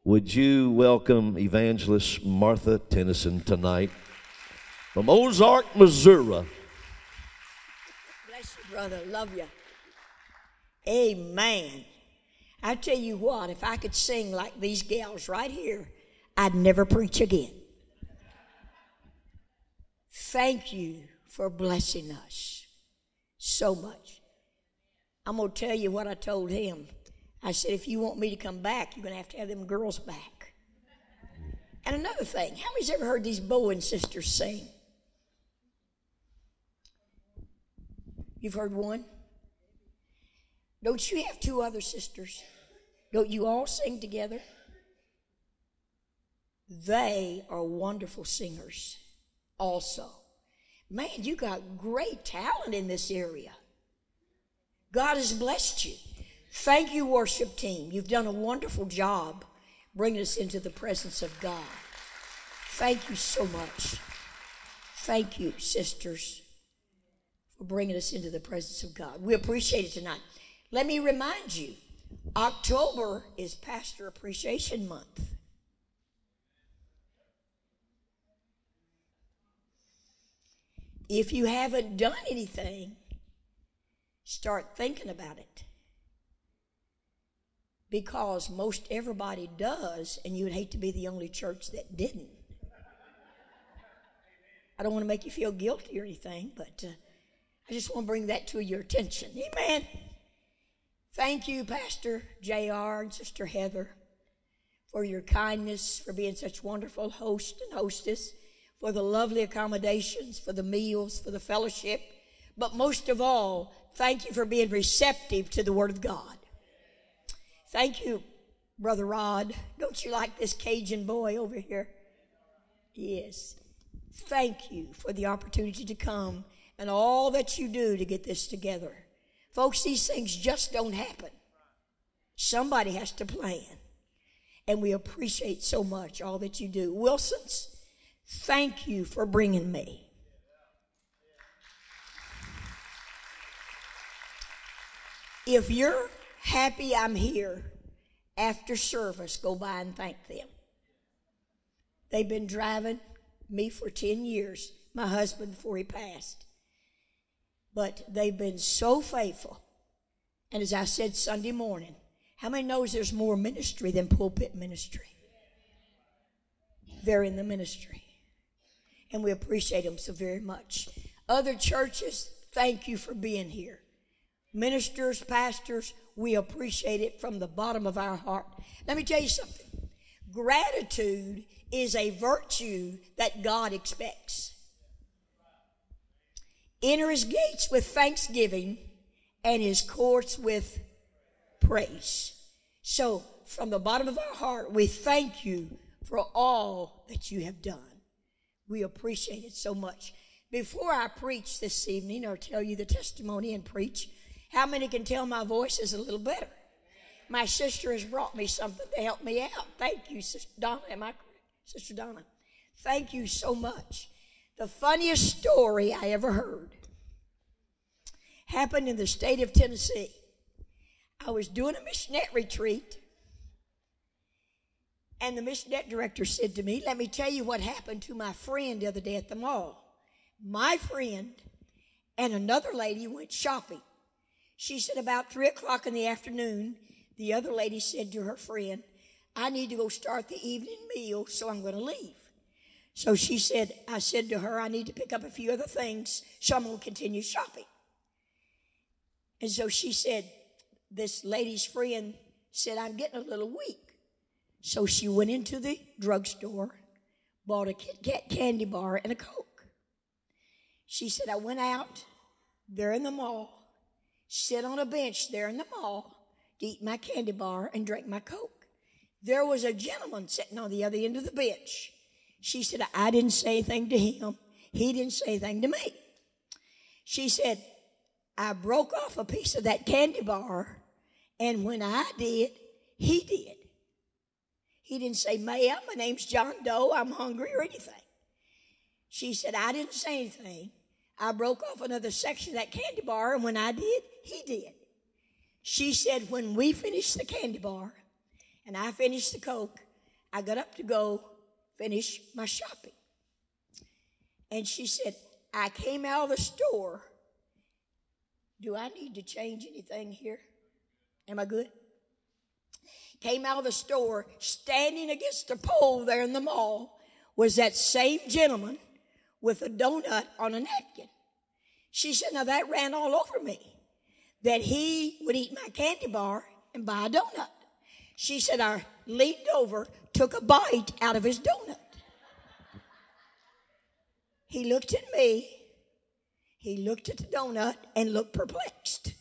Would you welcome Evangelist Martha Tennison tonight from Ozark, Missouri? Bless you, brother. Love you. Amen. I tell you what, if I could sing like these gals right here, I'd never preach again. Thank you for blessing us so much. I'm going to tell you what I told him. I said, if you want me to come back, you're going to have them girls back. And another thing, how many's ever heard these Bowen sisters sing? You've heard one? Don't you have two other sisters? Don't you all sing together? They are wonderful singers also. Man, you got great talent in this area. God has blessed you. Thank you, worship team. You've done a wonderful job bringing us into the presence of God. Thank you so much. Thank you, sisters, for bringing us into the presence of God. We appreciate it tonight. Let me remind you, October is Pastor Appreciation Month. If you haven't done anything, start thinking about it. Because most everybody does, and you would hate to be the only church that didn't. I don't want to make you feel guilty or anything, but I just want to bring that to your attention. Amen. Thank you, Pastor J.R. and Sister Heather, for your kindness, for being such wonderful host and hostess, for the lovely accommodations, for the meals, for the fellowship. But most of all, thank you for being receptive to the Word of God. Thank you, Brother Rod. Don't you like this Cajun boy over here? Yes. Thank you for the opportunity to come and all that you do to get this together. Folks, these things just don't happen. Somebody has to plan. And we appreciate so much all that you do. Wilsons, thank you for bringing me. If you're happy I'm here, after service, go by and thank them. They've been driving me for 10 years, my husband before he passed. But they've been so faithful. And as I said Sunday morning, how many knows there's more ministry than pulpit ministry? They're in the ministry. And we appreciate them so very much. Other churches, thank you for being here. Ministers, pastors, we appreciate it from the bottom of our heart. Let me tell you something. Gratitude is a virtue that God expects. Enter his gates with thanksgiving and his courts with praise. So, from the bottom of our heart, we thank you for all that you have done. We appreciate it so much. Before I preach this evening or tell you the testimony and preach, how many can tell my voice is a little better? My sister has brought me something to help me out. Thank you, Sister Donna. Am I correct? Sister Donna. Thank you so much. The funniest story I ever heard happened in the state of Tennessee. I was doing a missionette retreat, and the missionette director said to me, let me tell you what happened to my friend the other day at the mall. My friend and another lady went shopping. She said about 3 o'clock in the afternoon, the other lady said to her friend, I need to go start the evening meal, so I'm going to leave. So she said, I said to her, I need to pick up a few other things, so I'm going to continue shopping. And so she said, this lady's friend said, I'm getting a little weak. So she went into the drugstore, bought a Kit Kat candy bar and a Coke. She said, I went out there in the mall, sit on a bench there in the mall to eat my candy bar and drink my Coke. There was a gentleman sitting on the other end of the bench. She said, I didn't say anything to him. He didn't say anything to me. She said, I broke off a piece of that candy bar, and when I did, he did. He didn't say, ma'am, my name's John Doe, I'm hungry or anything. She said, I didn't say anything. I broke off another section of that candy bar, and when I did, he did. She said, when we finished the candy bar and I finished the Coke, I got up to go finish my shopping. And she said, I came out of the store. Do I need to change anything here? Am I good? Came out of the store, standing against the pole there in the mall was that same gentleman with a donut on a napkin. She said, now that ran all over me, that he would eat my candy bar and buy a donut. She said, I leaned over, took a bite out of his donut. He looked at me, he looked at the donut and looked perplexed.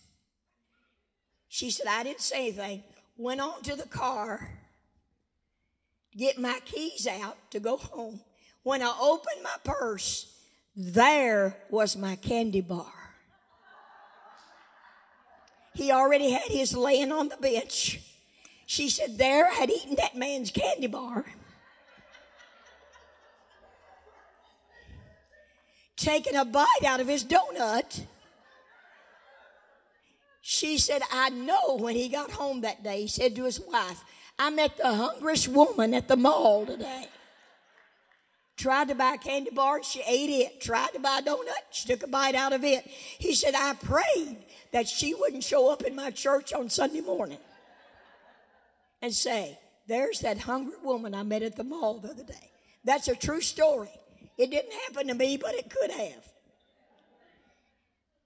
She said, I didn't say anything, went on to the car, get my keys out to go home. When I opened my purse, there was my candy bar. He already had his laying on the bench. She said, there I had eaten that man's candy bar. Taken a bite out of his donut. She said, I know when he got home that day, he said to his wife, I met the hungriest woman at the mall today. Tried to buy a candy bar, she ate it. Tried to buy a donut, she took a bite out of it. He said, I prayed that she wouldn't show up in my church on Sunday morning and say, there's that hungry woman I met at the mall the other day. That's a true story. It didn't happen to me, but it could have.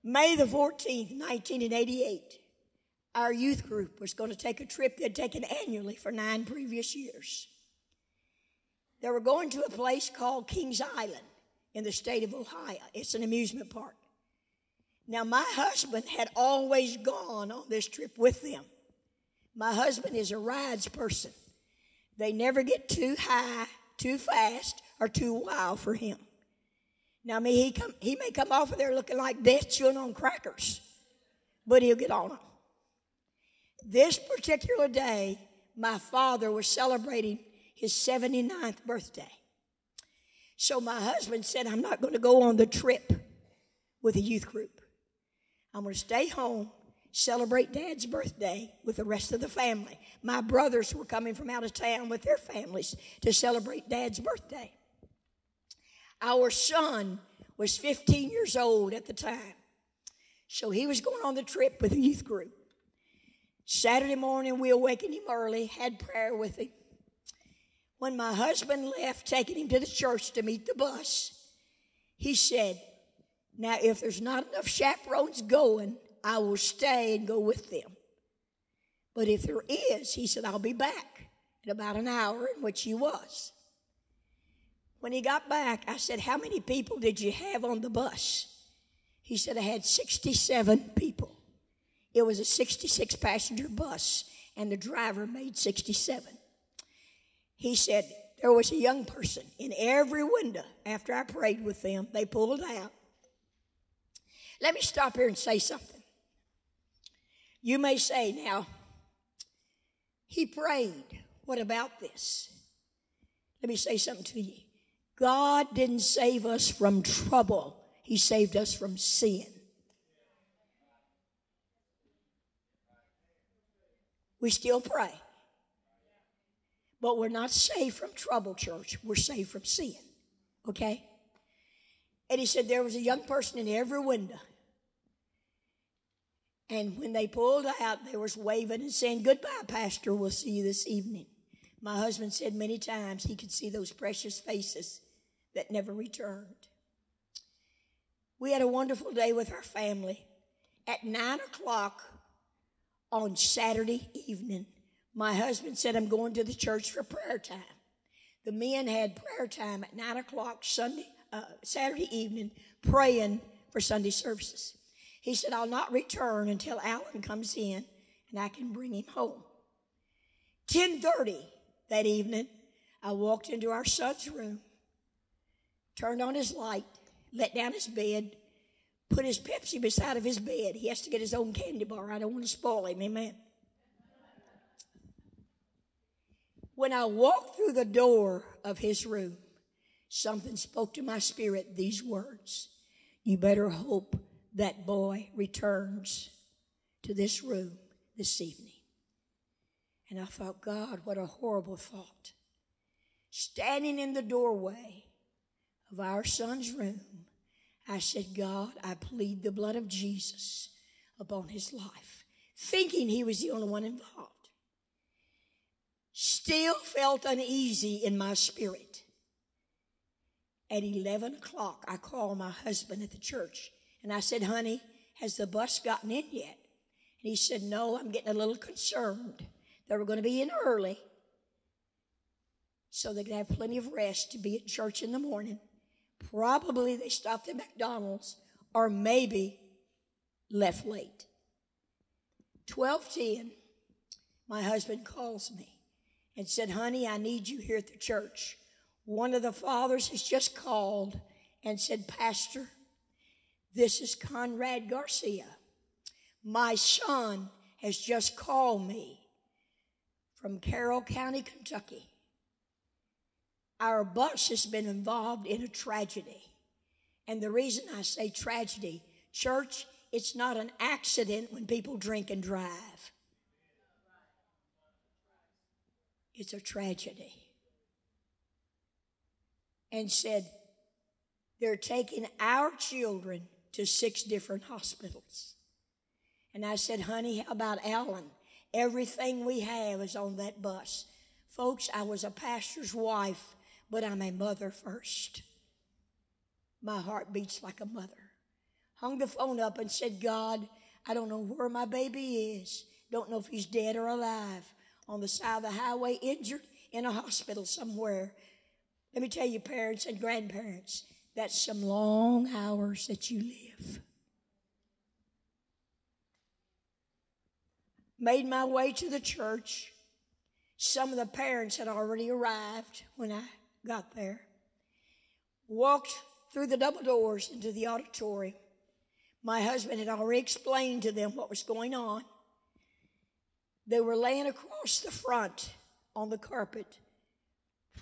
May the 14th, 1988, our youth group was going to take a trip they'd taken annually for 9 previous years. They were going to a place called Kings Island in the state of Ohio. It's an amusement park. Now, my husband had always gone on this trip with them. My husband is a rides person. They never get too high, too fast, or too wild for him. Now, he may come off of there looking like death chewing on crackers, but he'll get on them. This particular day, my father was celebrating his 79th birthday. So my husband said, I'm not going to go on the trip with a youth group. I'm going to stay home, celebrate Dad's birthday with the rest of the family. My brothers were coming from out of town with their families to celebrate Dad's birthday. Our son was 15 years old at the time. So he was going on the trip with a youth group. Saturday morning, we awakened him early, had prayer with him. When my husband left, taking him to the church to meet the bus, he said, now if there's not enough chaperones going, I will stay and go with them. But if there is, he said, I'll be back in about an hour, in which he was. When he got back, I said, how many people did you have on the bus? He said, I had 67 people. It was a 66-passenger bus, and the driver made 67. He said, there was a young person in every window. After I prayed with them, they pulled out. Let me stop here and say something. You may say, now, he prayed. What about this? Let me say something to you. God didn't save us from trouble. He saved us from sin. We still pray. But we're not saved from trouble, church. We're saved from sin. Okay? And he said there was a young person in every window. And when they pulled out, they was waving and saying, goodbye, Pastor. We'll see you this evening. My husband said many times he could see those precious faces that never returned. We had a wonderful day with our family. At 9 o'clock on Saturday evening, my husband said, I'm going to the church for prayer time. The men had prayer time at 9 o'clock Saturday evening, praying for Sunday services. He said, I'll not return until Alan comes in and I can bring him home. 10:30 that evening, I walked into our son's room, turned on his light, let down his bed, put his Pepsi beside of his bed. He has to get his own candy bar. I don't want to spoil him, amen. When I walked through the door of his room, something spoke to my spirit these words. You better hope that boy returns to this room this evening. And I thought, God, what a horrible thought. standing in the doorway of our son's room, I said, God, I plead the blood of Jesus upon his life, thinking he was the only one involved. Still felt uneasy in my spirit. At 11 o'clock, I called my husband at the church, and I said, honey, has the bus gotten in yet? And he said, no, I'm getting a little concerned. They were going to be in early so they could have plenty of rest to be at church in the morning. Probably they stopped at McDonald's or maybe left late. 12:10, my husband calls me and said, honey, I need you here at the church. One of the fathers has just called and said, Pastor, this is Conrad Garcia. My son has just called me from Carroll County, Kentucky. Our bus has been involved in a tragedy. And the reason I say tragedy, church, it's not an accident when people drink and drive. It's a tragedy. And said, they're taking our children to 6 different hospitals. And I said, honey, how about Alan? Everything we have is on that bus. Folks, I was a pastor's wife, but I'm a mother first. My heart beats like a mother. Hung the phone up and said, God, I don't know where my baby is. Don't know if he's dead or alive. On the side of the highway, injured in a hospital somewhere. Let me tell you, parents and grandparents, that's some long hours that you live. Made my way to the church. Some of the parents had already arrived when I got there. Walked through the double doors into the auditorium. My husband had already explained to them what was going on. They were laying across the front on the carpet,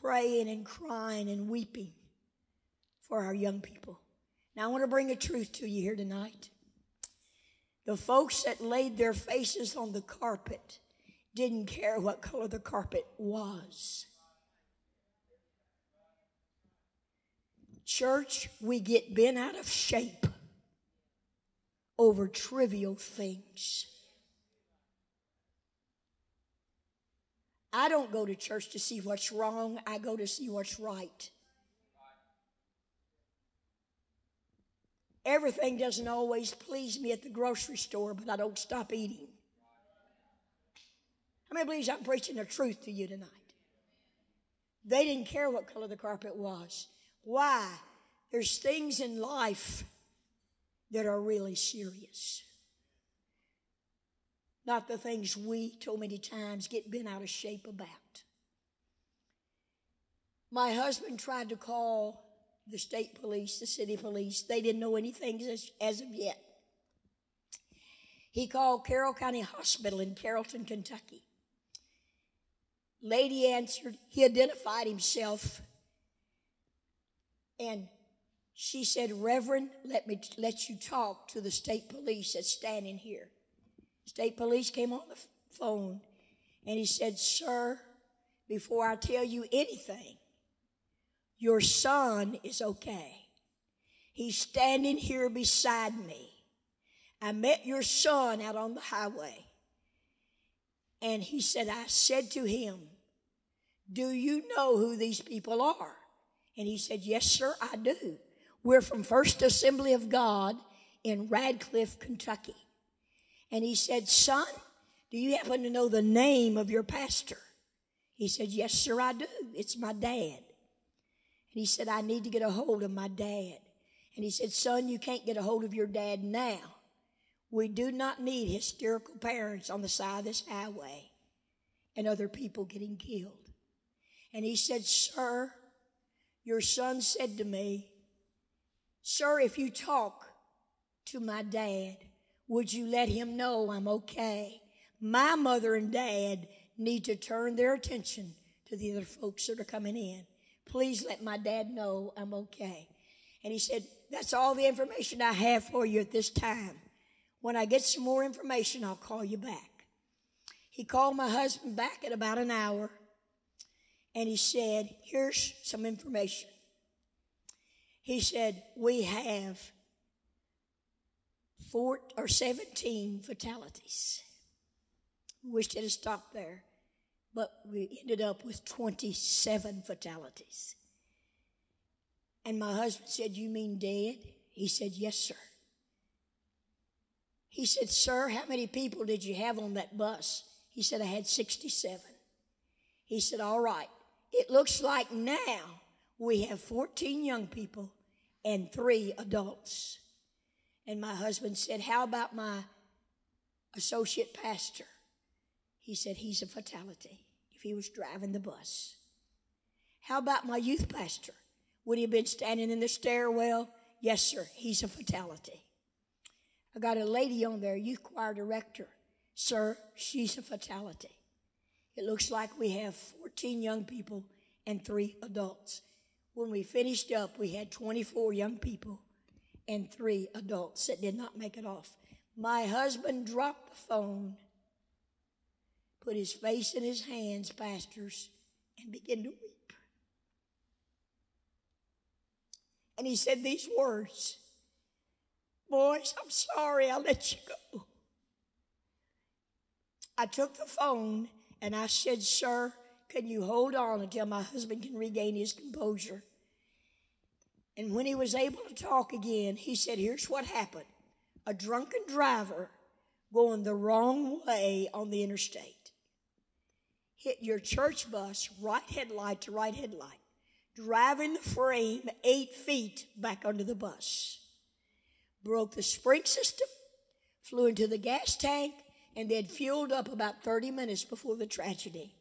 praying and crying and weeping for our young people. Now, I want to bring a truth to you here tonight. The folks that laid their faces on the carpet didn't care what color the carpet was. Church, we get bent out of shape over trivial things. I don't go to church to see what's wrong. I go to see what's right. Everything doesn't always please me at the grocery store, but I don't stop eating. How many believes I'm preaching the truth to you tonight? They didn't care what color the carpet was. Why? There's things in life that are really serious. Not the things we, so many times, get bent out of shape about. My husband tried to call the state police, the city police. They didn't know anything as of yet. He called Carroll County Hospital in Carrollton, Kentucky. Lady answered. He identified himself. And she said, Reverend, let you talk to the state police that's standing here. State police came on the phone, and he said, sir, before I tell you anything, your son is okay. He's standing here beside me. I met your son out on the highway. And he said, I said to him, do you know who these people are? And he said, yes, sir, I do. We're from First Assembly of God in Radcliffe, Kentucky. And he said, son, do you happen to know the name of your pastor? He said, yes, sir, I do. It's my dad. And he said, I need to get a hold of my dad. And he said, son, you can't get a hold of your dad now. We do not need hysterical parents on the side of this highway and other people getting killed. And he said, sir, your son said to me, sir, if you talk to my dad, would you let him know I'm okay? My mother and dad need to turn their attention to the other folks that are coming in. Please let my dad know I'm okay. And he said, that's all the information I have for you at this time. When I get some more information, I'll call you back. He called my husband back in about an hour. And he said, here's some information. He said, we have 17 fatalities. Wished it had stopped there, but we ended up with 27 fatalities. And my husband said, you mean dead? He said, yes, sir. He said, sir, how many people did you have on that bus? He said, I had 67. He said, all right. It looks like now we have 14 young people and 3 adults. And my husband said, how about my associate pastor? He said, he's a fatality if he was driving the bus. How about my youth pastor? Would he have been standing in the stairwell? Yes, sir, he's a fatality. I got a lady on there, youth choir director. Sir, she's a fatality. It looks like we have 14 young people and 3 adults. When we finished up, we had 24 young people and 3 adults that did not make it off. My husband dropped the phone, put his face in his hands, pastors, and began to weep. And he said these words, boys, I'm sorry, I'll let you go. I took the phone and I said, sir, can you hold on until my husband can regain his composure? And when he was able to talk again, he said, here's what happened. A drunken driver going the wrong way on the interstate hit your church bus, right headlight to right headlight, driving the frame 8 feet back under the bus. Broke the spring system, flew into the gas tank, and they had fueled up about 30 minutes before the tragedy.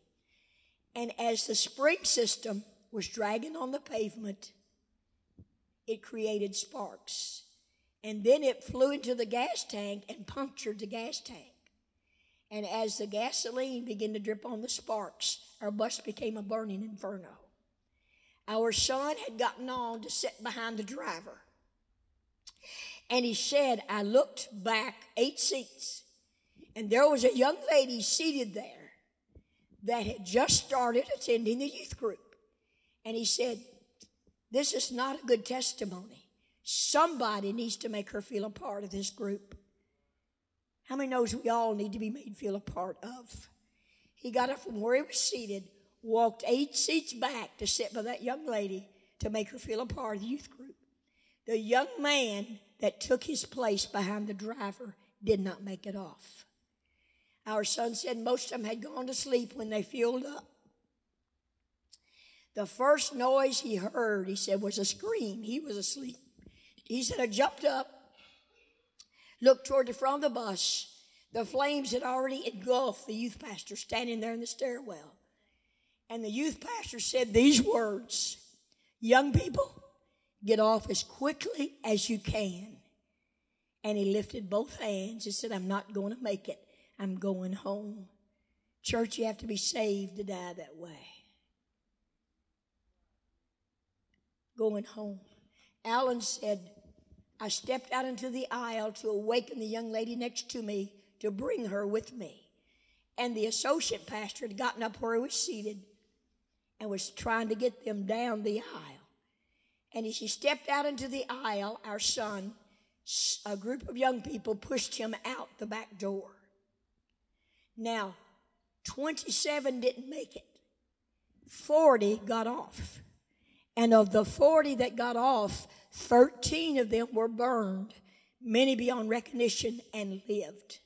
And as the spring system was dragging on the pavement, it created sparks. And then it flew into the gas tank and punctured the gas tank. And as the gasoline began to drip on the sparks, our bus became a burning inferno. Our son had gotten on to sit behind the driver. And he said, I looked back 8 seats, and there was a young lady seated there that had just started attending the youth group. And he said, this is not a good testimony. Somebody needs to make her feel a part of this group. How many knows we all need to be made feel a part of? He got up from where he was seated, walked 8 seats back to sit by that young lady to make her feel a part of the youth group. The young man that took his place behind the driver did not make it off. Our son said most of them had gone to sleep when they fueled up. The first noise he heard, he said, was a scream. He was asleep. He said, I jumped up, looked toward the front of the bus. The flames had already engulfed the youth pastor standing there in the stairwell. And the youth pastor said these words, young people, get off as quickly as you can. And he lifted both hands and said, I'm not going to make it. I'm going home. Church, you have to be saved to die that way. Going home. Alan said, I stepped out into the aisle to awaken the young lady next to me to bring her with me. And the associate pastor had gotten up where he was seated and was trying to get them down the aisle. And as he stepped out into the aisle, our son, a group of young people pushed him out the back door. Now, 27 didn't make it. 40 got off. And of the 40 that got off, 13 of them were burned, many beyond recognition, and lived.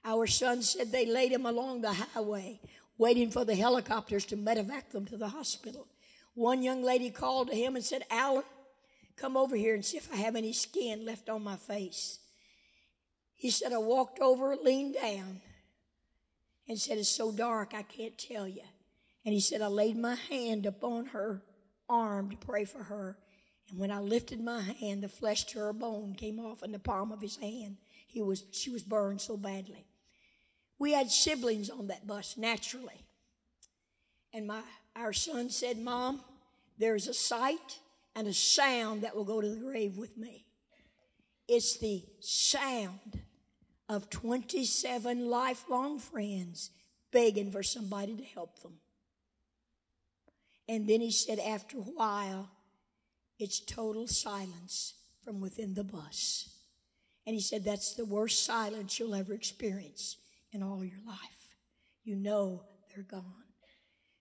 Our son said they laid him along the highway, waiting for the helicopters to medevac them to the hospital. One young lady called to him and said, Alan, come over here and see if I have any skin left on my face. He said, I walked over, leaned down, and said, it's so dark, I can't tell you. And he said, I laid my hand upon her arm to pray for her. And when I lifted my hand, the flesh to her bone came off in the palm of his hand. She was burned so badly. We had siblings on that bus, naturally. And our son said, Mom, there's a sight and a sound that will go to the grave with me. It's the sound of 27 lifelong friends begging for somebody to help them. And then he said, after a while, it's total silence from within the bus. And he said, that's the worst silence you'll ever experience in all your life. You know they're gone.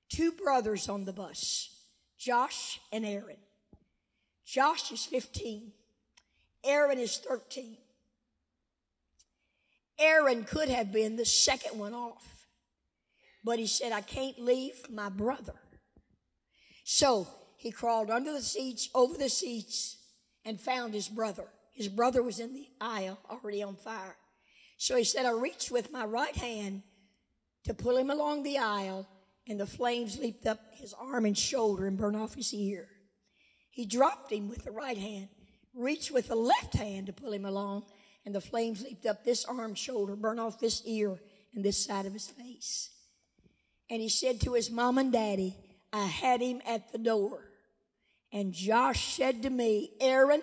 2 brothers on the bus, Josh and Aaron. Josh is 15. Aaron is 13. Aaron could have been the second one off. But he said, I can't leave my brother. So he crawled under the seats, over the seats, and found his brother. His brother was in the aisle, already on fire. So he said, I reached with my right hand to pull him along the aisle, and the flames leaped up his arm and shoulder and burned off his ear. He dropped him with the right hand, reached with the left hand to pull him along, and the flames leaped up this arm, shoulder, burned off this ear and this side of his face. And he said to his mom and daddy, I had him at the door. And Josh said to me, Aaron,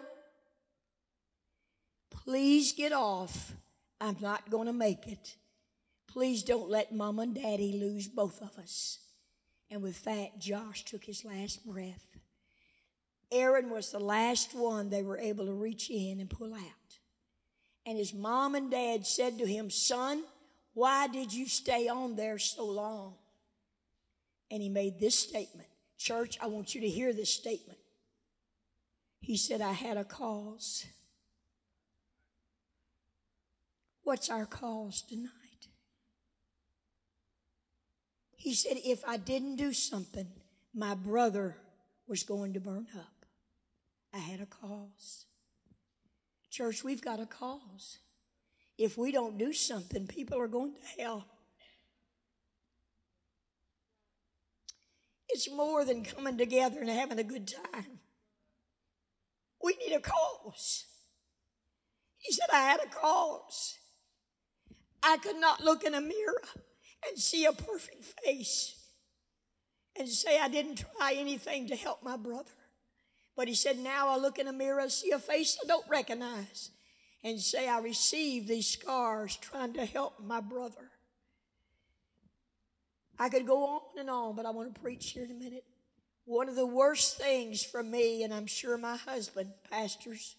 please get off. I'm not going to make it. Please don't let Mom and Daddy lose both of us. And with that, Josh took his last breath. Aaron was the last one they were able to reach in and pull out. And his mom and dad said to him, son, why did you stay on there so long? And he made this statement. Church, I want you to hear this statement. He said, I had a cause. What's our cause tonight? He said, if I didn't do something, my brother was going to burn up. I had a cause. Church, we've got a cause. If we don't do something, people are going to hell. It's more than coming together and having a good time. We need a cause. He said, I had a cause. I could not look in a mirror and see a perfect face and say I didn't try anything to help my brother. But he said, now I look in a mirror, see a face I don't recognize, and say I received these scars trying to help my brother. I could go on, but I want to preach here in a minute. One of the worst things for me, and I'm sure my husband, pastors,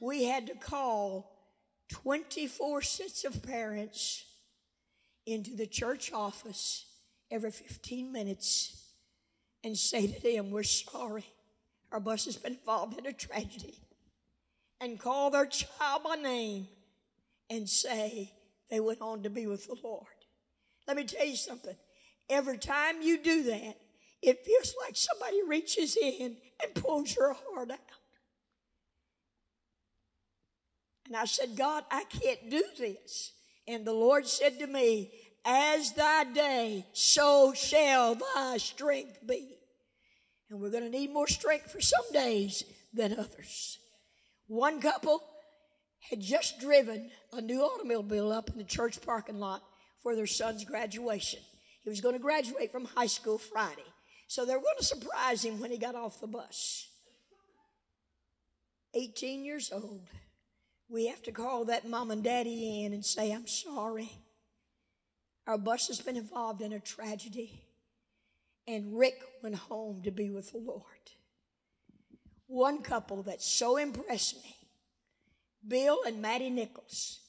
we had to call 24 sets of parents into the church office every 15 minutes and say to them, we're sorry. Our bus has been involved in a tragedy. And call their child by name and say they went on to be with the Lord. Let me tell you something. Every time you do that, it feels like somebody reaches in and pulls your heart out. And I said, God, I can't do this. And the Lord said to me, as thy day, so shall thy strength be. And we're going to need more strength for some days than others. One couple had just driven a new automobile up in the church parking lot for their son's graduation. He was going to graduate from high school Friday. So they were going to surprise him when he got off the bus. 18 years old. We have to call that mom and daddy in and say, I'm sorry. Our bus has been involved in a tragedy. And Rick went home to be with the Lord. One couple that so impressed me, Bill and Maddy Nichols.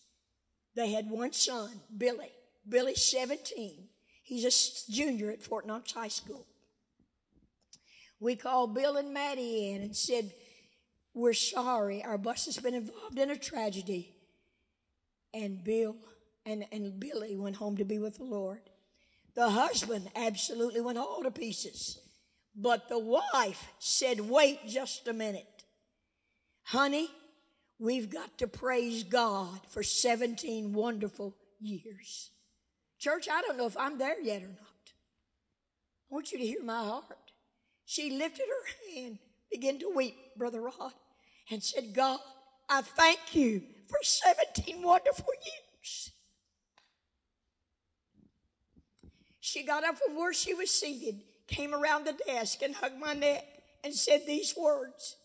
They had one son, Billy. Billy's 17. He's a junior at Fort Knox High School. We called Bill and Maddy in and said, we're sorry, our bus has been involved in a tragedy. And Bill and Billy went home to be with the Lord. The husband absolutely went all to pieces. But the wife said, wait just a minute. Honey, we've got to praise God for 17 wonderful years. Church, I don't know if I'm there yet or not. I want you to hear my heart. She lifted her hand, began to weep, Brother Rod, and said, God, I thank you for 17 wonderful years. She got up from where she was seated, came around the desk and hugged my neck and said these words.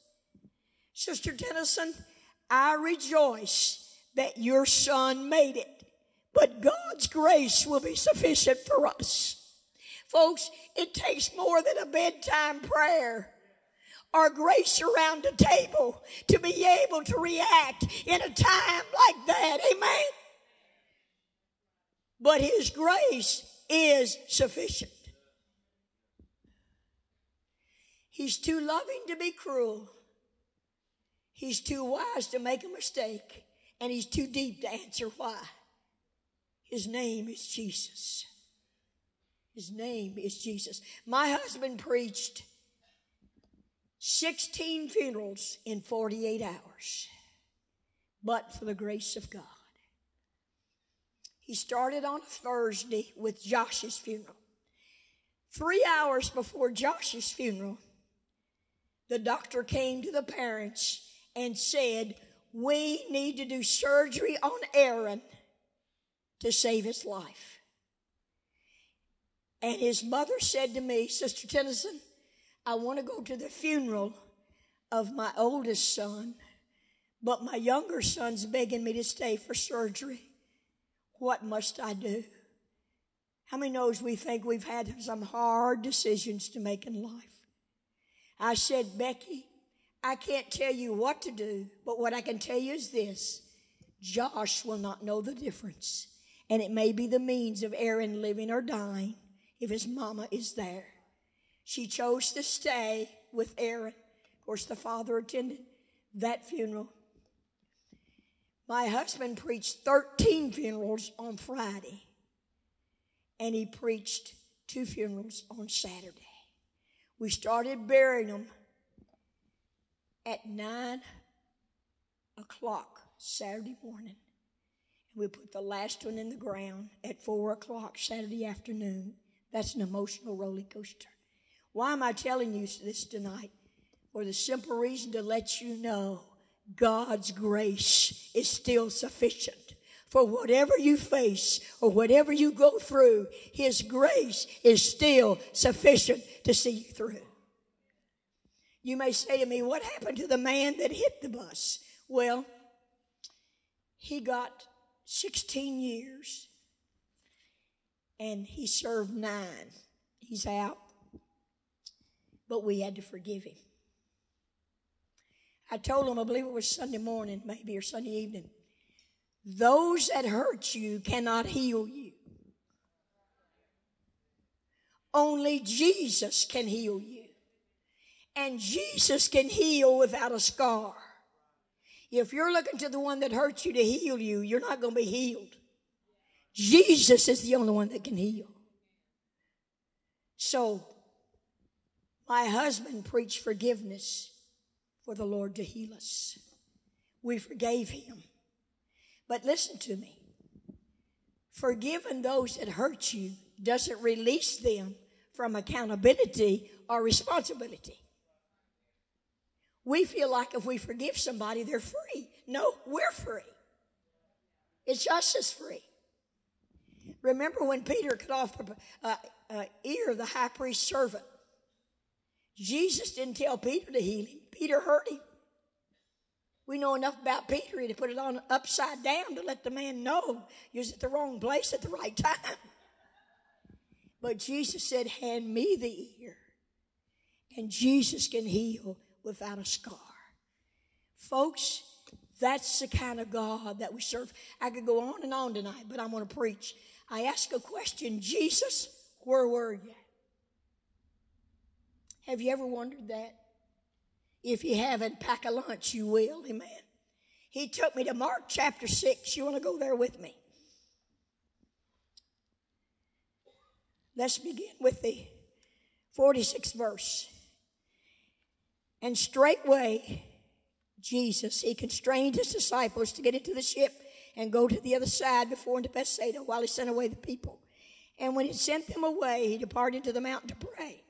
Sister Tennison, I rejoice that your son made it, but God's grace will be sufficient for us. Folks, it takes more than a bedtime prayer or grace around the table to be able to react in a time like that. Amen? But His grace is sufficient. He's too loving to be cruel. He's too wise to make a mistake. And He's too deep to answer why. His name is Jesus. His name is Jesus. My husband preached 16 funerals in 48 hours. But for the grace of God. He started on a Thursday with Josh's funeral. 3 hours before Josh's funeral, the doctor came to the parents and said, we need to do surgery on Aaron to save his life. And his mother said to me, Sister Tennison, I want to go to the funeral of my oldest son, but my younger son's begging me to stay for surgery. What must I do? How many knows we think we've had some hard decisions to make in life? I said, Becky, I can't tell you what to do, but what I can tell you is this. Josh will not know the difference. And it may be the means of Aaron living or dying if his mama is there. She chose to stay with Aaron. Of course, the father attended that funeral. My husband preached 13 funerals on Friday. And he preached 2 funerals on Saturday. We started burying them at 9 o'clock Saturday morning. And we put the last one in the ground at 4 o'clock Saturday afternoon. That's an emotional roller coaster. Why am I telling you this tonight? For the simple reason to let you know God's grace is still sufficient. For whatever you face or whatever you go through, His grace is still sufficient to see you through. You may say to me, what happened to the man that hit the bus? Well, he got 16 years and he served 9. He's out. But we had to forgive him. I told him, I believe it was Sunday morning, maybe, or Sunday evening, those that hurt you cannot heal you. Only Jesus can heal you. And Jesus can heal without a scar. If you're looking to the one that hurt you to heal you, you're not going to be healed. Jesus is the only one that can heal. So, my husband preached forgiveness for the Lord to heal us. We forgave him. But listen to me. Forgiving those that hurt you doesn't release them from accountability or responsibility. We feel like if we forgive somebody, they're free. No, we're free. It's just as free. Remember when Peter cut off the ear of the high priest's servant? Jesus didn't tell Peter to heal him. Peter hurt him. We know enough about Peter to put it on upside down to let the man know he was at the wrong place at the right time. But Jesus said, hand me the ear. And Jesus can heal without a scar. Folks, that's the kind of God that we serve. I could go on and on tonight, but I'm going to preach. I ask a question, Jesus, where were you? Have you ever wondered that? If you haven't, pack a lunch, you will. Amen. He took me to Mark chapter 6. You want to go there with me? Let's begin with the 46th verse. And straightway, Jesus, he constrained his disciples to get into the ship and go to the other side before into Bethsaida while he sent away the people. And when he sent them away, he departed to the mountain to pray.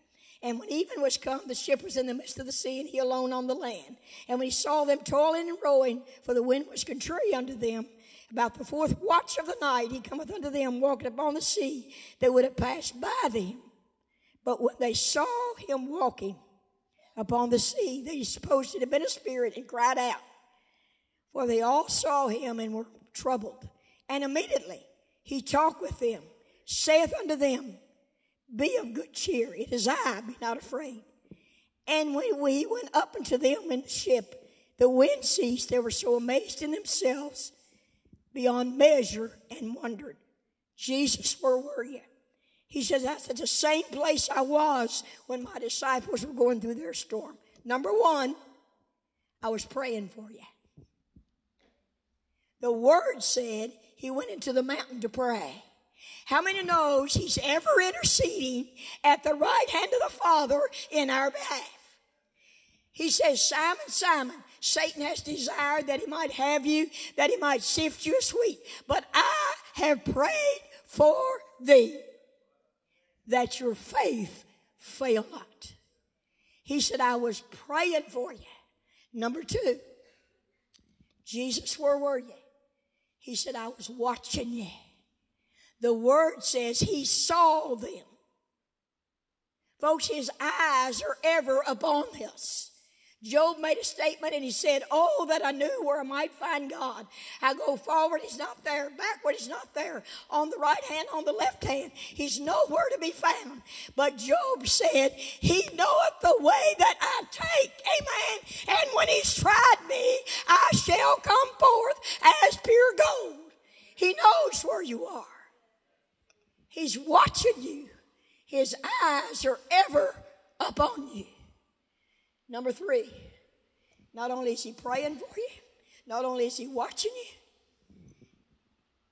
And when even was come, the ship was in the midst of the sea, and he alone on the land. And when he saw them toiling and rowing, for the wind was contrary unto them, about the 4th watch of the night, he cometh unto them, walking upon the sea, that would have passed by them. But when they saw him walking upon the sea, they supposed it had been a spirit, and cried out. For they all saw him and were troubled. And immediately he talked with them, saith unto them, Be of good cheer. It is I, be not afraid. And when we went up unto them in the ship, the wind ceased. They were so amazed in themselves beyond measure and wondered. Jesus, where were you? He says, that's at the same place I was when my disciples were going through their storm. Number one, I was praying for you. The Word said he went into the mountain to pray. How many knows he's ever interceding at the right hand of the Father in our behalf? He says, Simon, Simon, Satan has desired that he might have you, that he might sift you as wheat. But I have prayed for thee, that your faith fail not. He said, I was praying for you. Number two, Jesus, where were you? He said, I was watching you. The Word says he saw them. Folks, his eyes are ever upon us. Job made a statement and he said, oh, that I knew where I might find God. I go forward, he's not there. Backward, he's not there. On the right hand, on the left hand, he's nowhere to be found. But Job said, he knoweth the way that I take. Amen. And when he's tried me, I shall come forth as pure gold. He knows where you are. He's watching you. His eyes are ever upon you. Number three, not only is he praying for you, not only is he watching you,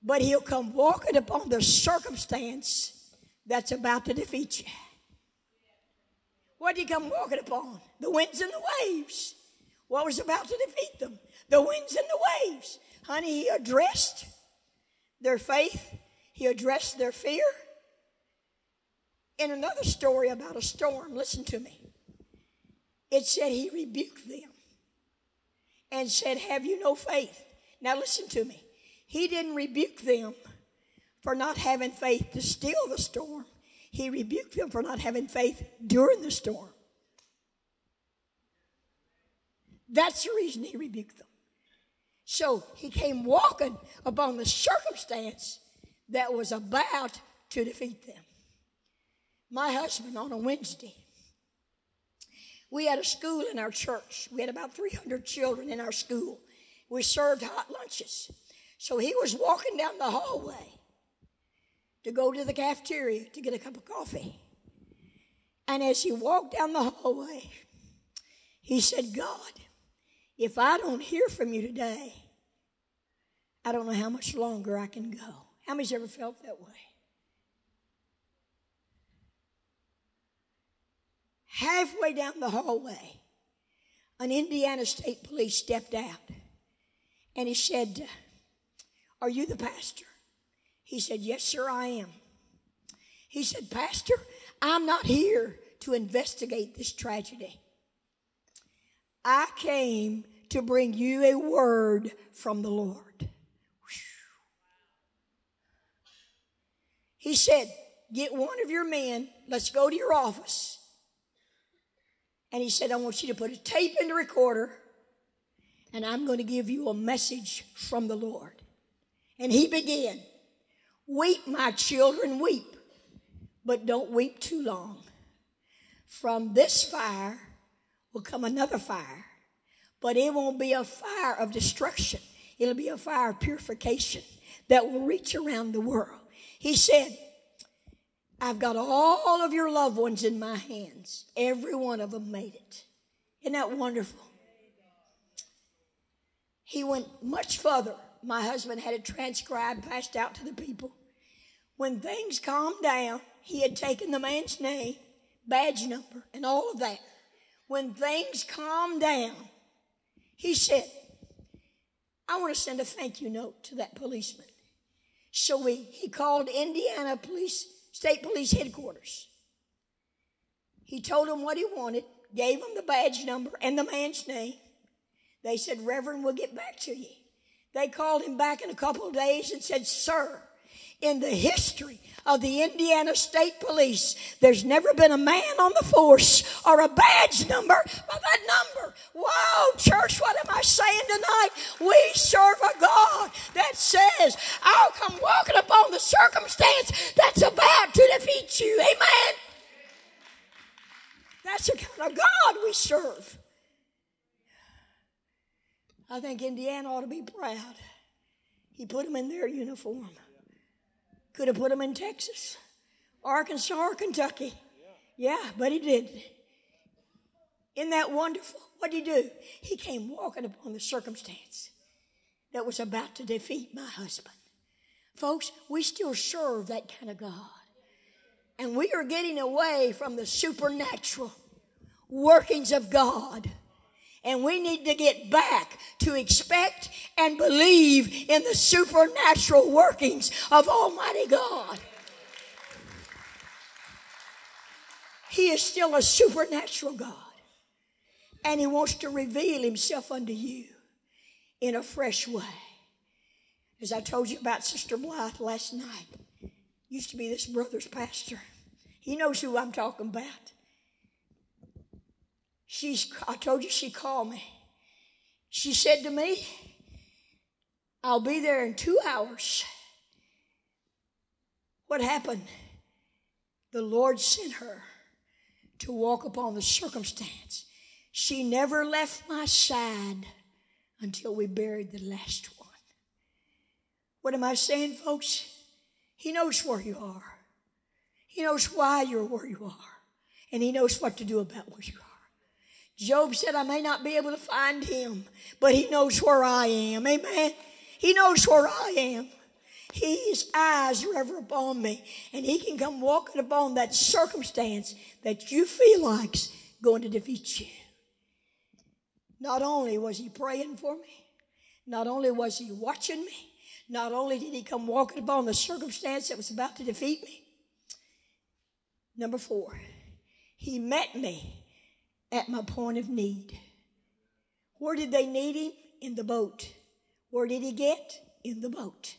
but he'll come walking upon the circumstance that's about to defeat you. What did he come walking upon? The winds and the waves. What was about to defeat them? The winds and the waves. Honey, he addressed their faith. He addressed their fear. In another story about a storm, listen to me. It said he rebuked them and said, have you no faith? Now listen to me. He didn't rebuke them for not having faith to still the storm. He rebuked them for not having faith during the storm. That's the reason he rebuked them. So he came walking upon the circumstance that was about to defeat them. My husband on a Wednesday, we had a school in our church. We had about 300 children in our school. We served hot lunches. So he was walking down the hallway to go to the cafeteria to get a cup of coffee. And as he walked down the hallway, he said, God, if I don't hear from you today, I don't know how much longer I can go. How many's ever felt that way? Halfway down the hallway, an Indiana State Police stepped out. And he said, are you the pastor? He said, yes, sir, I am. He said, Pastor, I'm not here to investigate this tragedy. I came to bring you a word from the Lord. He said, get one of your men. Let's go to your office. And he said, I want you to put a tape in the recorder, and I'm going to give you a message from the Lord. And he began, weep, my children, weep, but don't weep too long. From this fire will come another fire, but it won't be a fire of destruction. It'll be a fire of purification that will reach around the world. He said, I've got all of your loved ones in my hands. Every one of them made it. Isn't that wonderful? He went much further. My husband had it transcribed, passed out to the people. When things calmed down, he had taken the man's name, badge number, and all of that. When things calmed down, he said, I want to send a thank you note to that policeman. So he called Indiana State Police Headquarters. He told them what he wanted, gave them the badge number and the man's name. They said, Reverend, we'll get back to you. They called him back in a couple of days and said, Sir, In the history of the Indiana State Police, there's never been a man on the force or a badge number by that number. Whoa, church, what am I saying tonight? We serve a God that says, I'll come walking upon the circumstance that's about to defeat you. Amen. That's the kind of God we serve. I think Indiana ought to be proud. He put them in their uniform. Could have put them in Texas, Arkansas, or Kentucky. Yeah, but he didn't. Isn't that wonderful? What did he do? He came walking upon the circumstance that was about to defeat my husband. Folks, we still serve that kind of God. And we are getting away from the supernatural workings of God. And we need to get back to expect and believe in the supernatural workings of Almighty God. He is still a supernatural God. And He wants to reveal Himself unto you in a fresh way. As I told you about Sister Blythe last night, used to be this brother's pastor. He knows who I'm talking about. I told you she called me. She said to me, I'll be there in 2 hours. What happened? The Lord sent her to walk upon the circumstance. She never left my side until we buried the last one. What am I saying, folks? He knows where you are. He knows why you're where you are. And He knows what to do about where you are. Job said, I may not be able to find Him, but He knows where I am. Amen. He knows where I am. His eyes are ever upon me, and He can come walking upon that circumstance that you feel like's going to defeat you. Not only was He praying for me, not only was He watching me, not only did He come walking upon the circumstance that was about to defeat me. Number 4, He met me at my point of need. Where did they need Him? In the boat. Where did He get? In the boat.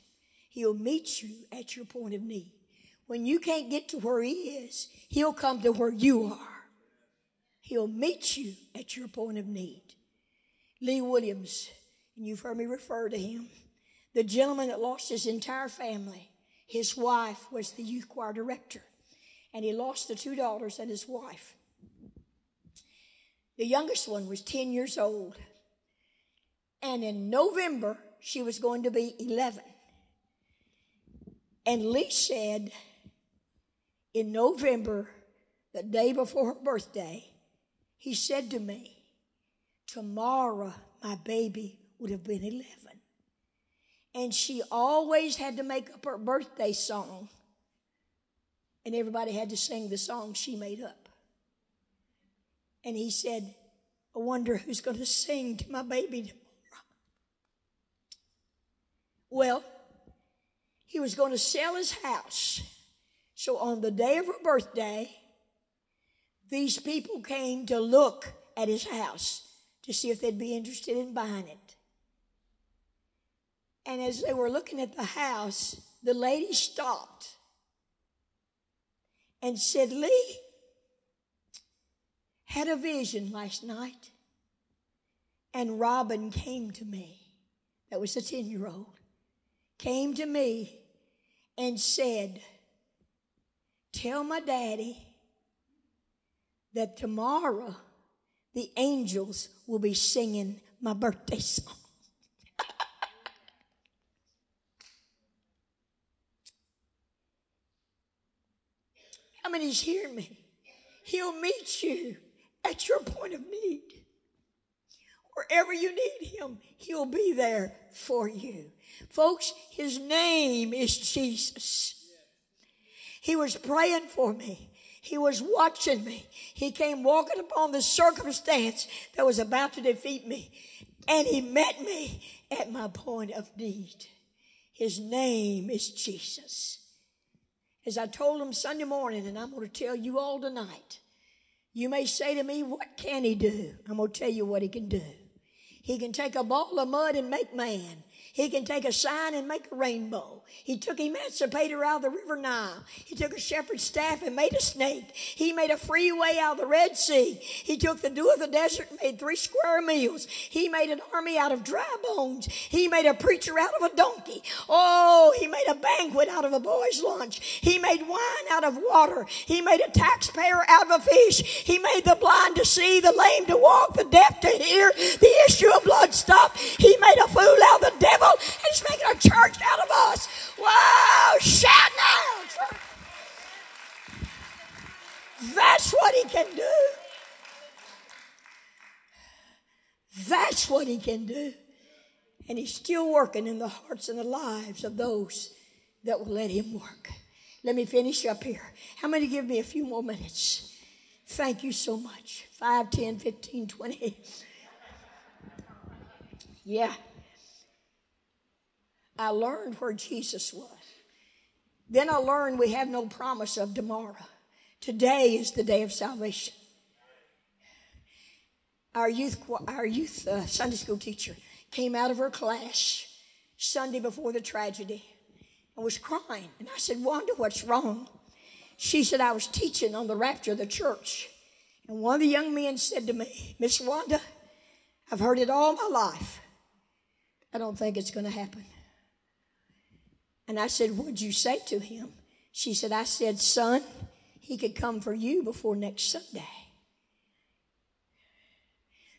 He'll meet you at your point of need. When you can't get to where He is, He'll come to where you are. He'll meet you at your point of need. Lee Williams, and you've heard me refer to him, the gentleman that lost his entire family. His wife was the youth choir director, and he lost the 2 daughters and his wife. The youngest one was 10 years old. And in November, she was going to be 11. And Lee said, in November, the day before her birthday, he said to me, tomorrow my baby would have been 11. And she always had to make up her birthday song. And everybody had to sing the song she made up. And he said, I wonder who's going to sing to my baby tomorrow. Well, he was going to sell his house. So on the day of her birthday, these people came to look at his house to see if they'd be interested in buying it. And as they were looking at the house, the lady stopped and said, Lee, had a vision last night, and Robin came to me. That was a 10-year-old. Came to me and said, tell my daddy that tomorrow the angels will be singing my birthday song. How many's hearing me? He'll meet you at your point of need. Wherever you need Him, He'll be there for you. Folks, His name is Jesus. He was praying for me. He was watching me. He came walking upon the circumstance that was about to defeat me. And He met me at my point of need. His name is Jesus. As I told Him Sunday morning, and I'm going to tell you all tonight, you may say to me, what can He do? I'm going to tell you what He can do. He can take a ball of mud and make man. He can take a sign and make a rainbow. He took Emancipator out of the river Nile. He took a shepherd's staff and made a snake. He made a freeway out of the Red Sea. He took the dew of the desert and made 3 square meals. He made an army out of dry bones. He made a preacher out of a donkey. Oh, he made a banquet out of a boy's lunch. He made wine out of water. He made a taxpayer out of a fish. He made the blind to see, the lame to walk, the deaf to hear, the issue of blood stop. He made a fool out of the devil, and he's making a church out of us. Wow, shout now, church. That's what he can do. That's what he can do. And he's still working in the hearts and the lives of those that will let him work. Let me finish up here. How many give me a few more minutes? Thank you so much. 5, 10, 15, 20. Yeah. I learned where Jesus was. Then I learned we have no promise of tomorrow. Today is the day of salvation. Our youth Sunday school teacher came out of her class Sunday before the tragedy and was crying. And I said, Wanda, what's wrong? She said, I was teaching on the rapture of the church. And one of the young men said to me, Miss Wanda, I've heard it all my life. I don't think it's going to happen. And I said, what'd you say to him? She said, I said, son, he could come for you before next Sunday.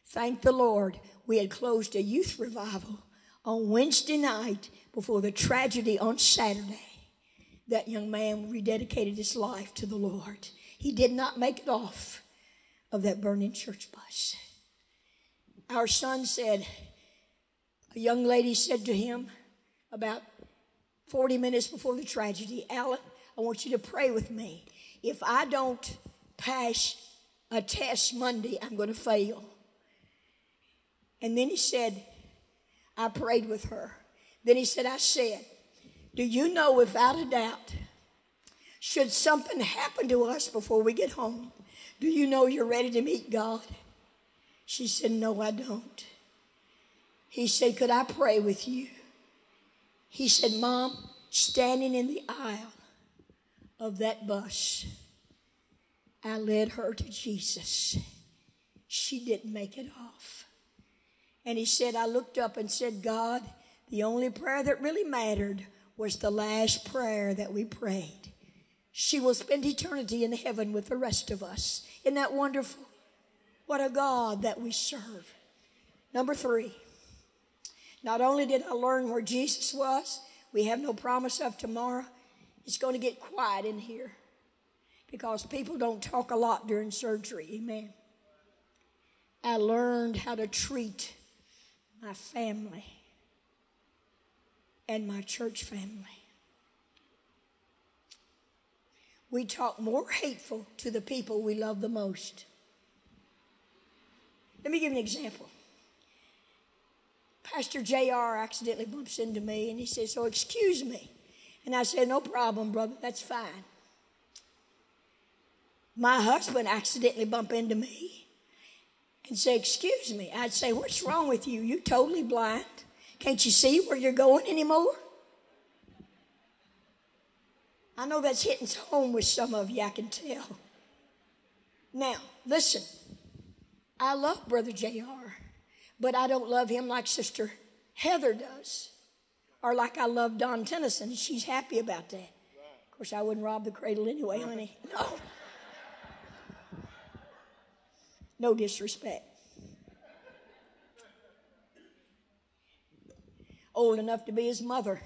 Thank the Lord, we had closed a youth revival on Wednesday night before the tragedy on Saturday. That young man rededicated his life to the Lord. He did not make it off of that burning church bus. Our son said, a young lady said to him about 40 minutes before the tragedy, Alan, I want you to pray with me. If I don't pass a test Monday, I'm going to fail. And then he said, I prayed with her. Then he said, I said, do you know without a doubt, should something happen to us before we get home, do you know you're ready to meet God? She said, no, I don't. He said, could I pray with you? He said, Mom, standing in the aisle of that bus, I led her to Jesus. She didn't make it off. And he said, I looked up and said, God, the only prayer that really mattered was the last prayer that we prayed. She will spend eternity in heaven with the rest of us. Isn't that wonderful? What a God that we serve. Number 3. Not only did I learn where Jesus was, we have no promise of tomorrow. It's going to get quiet in here because people don't talk a lot during surgery. Amen. I learned how to treat my family and my church family. We talk more hateful to the people we love the most. Let me give you an example. Pastor J.R. accidentally bumps into me and he says, so excuse me. And I said, no problem, brother, that's fine. My husband accidentally bumped into me and said, excuse me. I'd say, what's wrong with you? You're totally blind. Can't you see where you're going anymore? I know that's hitting home with some of you, I can tell. Now, listen, I love Brother J.R., but I don't love him like Sister Heather does, or like I love Don Tennison. She's happy about that. Of course, I wouldn't rob the cradle anyway, honey. No. No disrespect. Old enough to be his mother.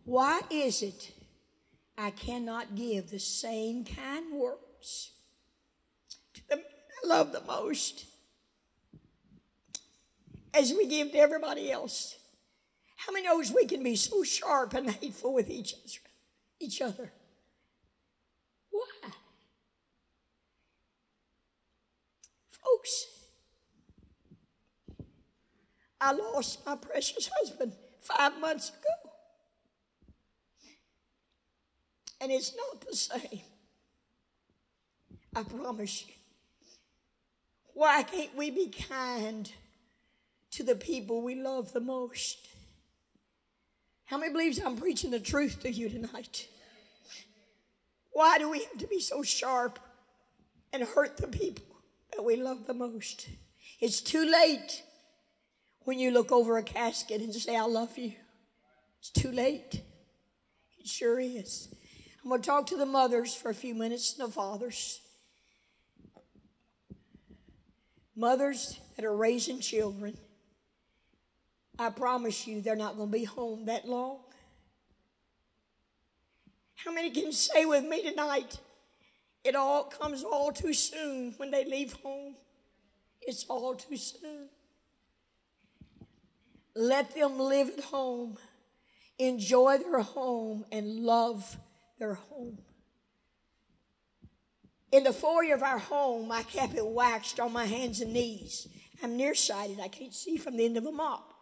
Why is it I cannot give the same kind words to the men I love the most as we give to everybody else? How many knows we can be so sharp and hateful with each other? Why? Folks, I lost my precious husband 5 months ago. And it's not the same. I promise you. Why can't we be kind to the people we love the most. How many believes I'm preaching the truth to you tonight? Why do we have to be so sharp and hurt the people that we love the most? It's too late when you look over a casket and say, I love you. It's too late. It sure is. I'm going to talk to the mothers for a few minutes and the fathers. Mothers that are raising children, I promise you they're not going to be home that long. How many can say with me tonight, it all comes all too soon when they leave home? It's all too soon. Let them live at home, enjoy their home, and love their home. In the foyer of our home, I kept it waxed on my hands and knees. I'm nearsighted. I can't see from the end of a mop.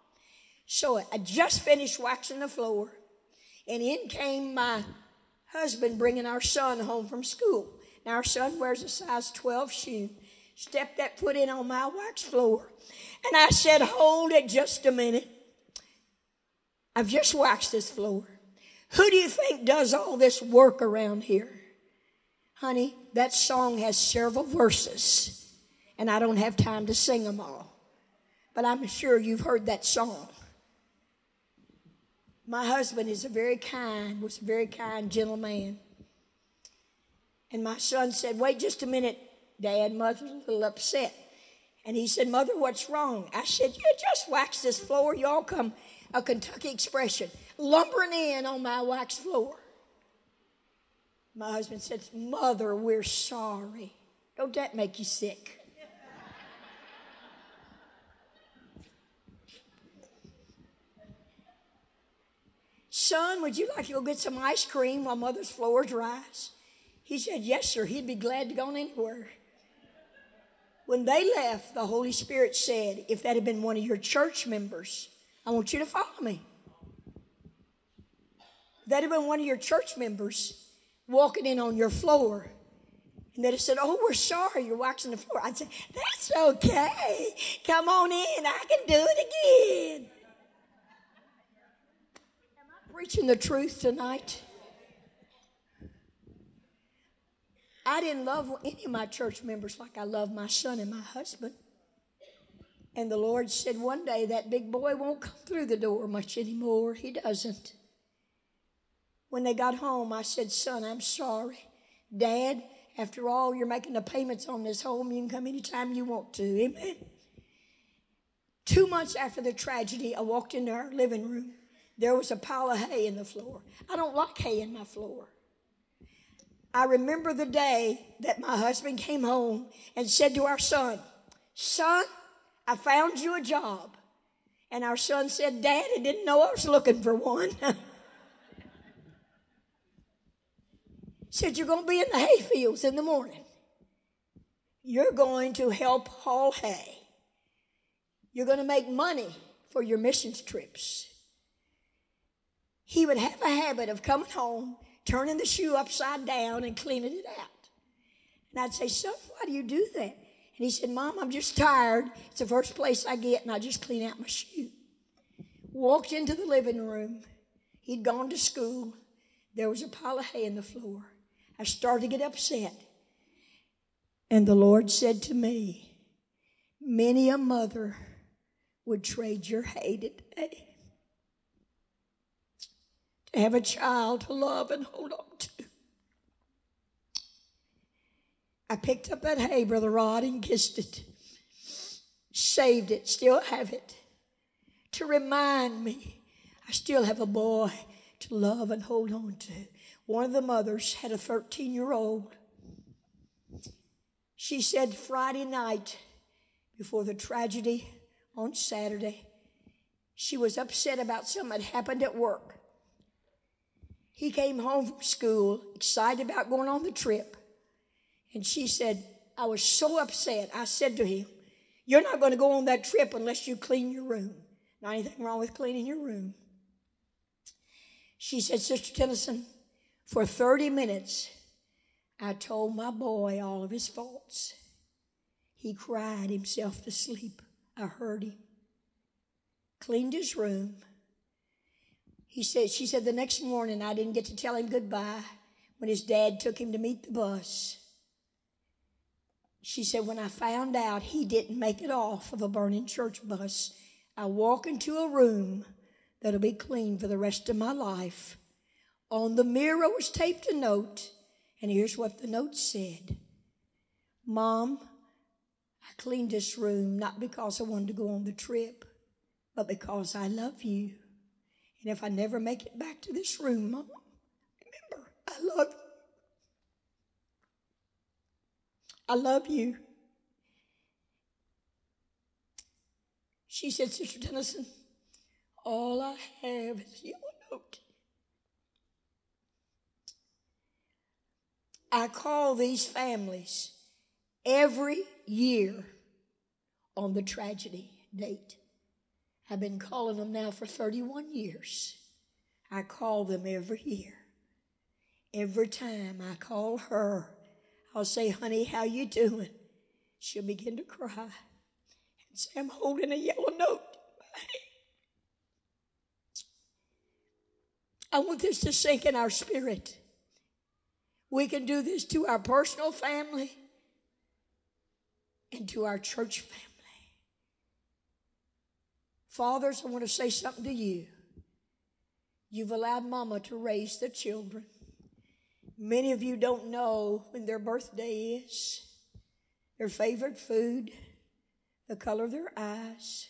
So I just finished waxing the floor, and in came my husband bringing our son home from school. Now, our son wears a size 12 shoe. Stepped that foot in on my wax floor, and I said, hold it just a minute. I've just waxed this floor. Who do you think does all this work around here? Honey, that song has several verses, and I don't have time to sing them all. But I'm sure you've heard that song. My husband was a very kind, gentle man. And my son said, wait just a minute, Dad. Mother's a little upset. And he said, Mother, what's wrong? I said, you just waxed this floor. You all come, a Kentucky expression, lumbering in on my wax floor. My husband said, Mother, we're sorry. Don't that make you sick? Son, would you like to go get some ice cream while Mother's floor dries? He said, yes, sir. He'd be glad to go anywhere. When they left, the Holy Spirit said, if that had been one of your church members, I want you to follow me. If that had been one of your church members walking in on your floor, and they'd have said, oh, we're sorry, you're waxing the floor. I'd say, that's okay. Come on in. I can do it again. Am I preaching the truth tonight? I didn't love any of my church members like I love my son and my husband. And the Lord said one day that big boy won't come through the door much anymore. He doesn't. When they got home, I said, son, I'm sorry. Dad, after all, you're making the payments on this home. You can come anytime you want to. Amen. 2 months after the tragedy, I walked into our living room. There was a pile of hay in the floor. I don't like hay in my floor. I remember the day that my husband came home and said to our son, son, I found you a job. And our son said, Dad, I didn't know I was looking for one. Said, you're going to be in the hay fields in the morning. You're going to help haul hay. You're going to make money for your missions trips. He would have a habit of coming home, turning the shoe upside down and cleaning it out. And I'd say, son, why do you do that? And he said, Mom, I'm just tired. It's the first place I get, and I just clean out my shoe. Walked into the living room. He'd gone to school. There was a pile of hay in the floor. I started to get upset. And the Lord said to me, many a mother would trade your hay today to have a child to love and hold on to. I picked up that hay, Brother Rod, and kissed it. Saved it, still have it. To remind me, I still have a boy to love and hold on to. One of the mothers had a 13-year-old. She said Friday night, before the tragedy on Saturday, she was upset about something that happened at work. He came home from school, excited about going on the trip. And she said, I was so upset. I said to him, you're not going to go on that trip unless you clean your room. Not anything wrong with cleaning your room. She said, Sister Tennison, for 30 minutes, I told my boy all of his faults. He cried himself to sleep. I heard him. cleaned his room. She said the next morning I didn't get to tell him goodbye when his dad took him to meet the bus. She said, when I found out he didn't make it off of a burning church bus, I walk into a room that'll be clean for the rest of my life. On the mirror was taped a note, and here's what the note said. Mom, I cleaned this room not because I wanted to go on the trip, but because I love you. And if I never make it back to this room, Mom, remember, I love you. I love you. She said, Sister Tennison, all I have is a yellow note. I call these families every year on the tragedy date. I've been calling them now for 31 years. I call them every year. Every time I call her, I'll say, honey, how you doing? She'll begin to cry and say, I'm holding a yellow note. I want this to sink in our spirit. We can do this to our personal family and to our church family. Fathers, I want to say something to you. You've allowed mama to raise the children. Many of you don't know when their birthday is, their favorite food, the color of their eyes.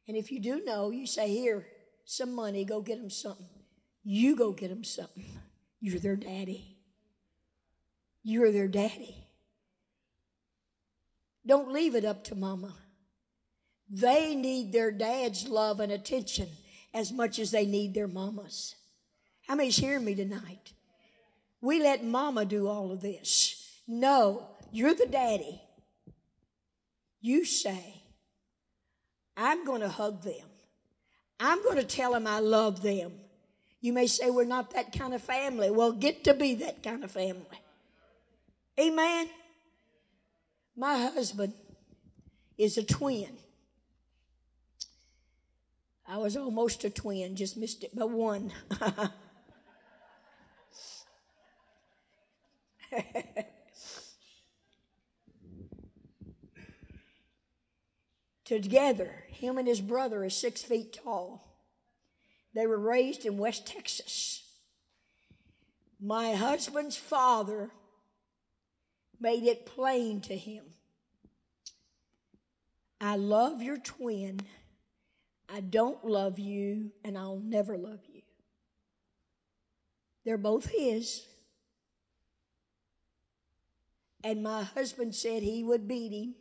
And if you do know, you say, here, some money, go get them something. You go get them something. You're their daddy. You're their daddy. Don't leave it up to mama. They need their dad's love and attention as much as they need their mama's. How many's hearing me tonight? We let mama do all of this. No, you're the daddy. You say, I'm going to hug them. I'm going to tell them I love them. You may say we're not that kind of family. Well, get to be that kind of family. Amen? My husband is a twin. I was almost a twin, just missed it by one. Together, him and his brother are 6 feet tall. They were raised in West Texas. My husband's father made it plain to him. I love your twin. I don't love you, and I'll never love you. They're both his. And my husband said he would beat him.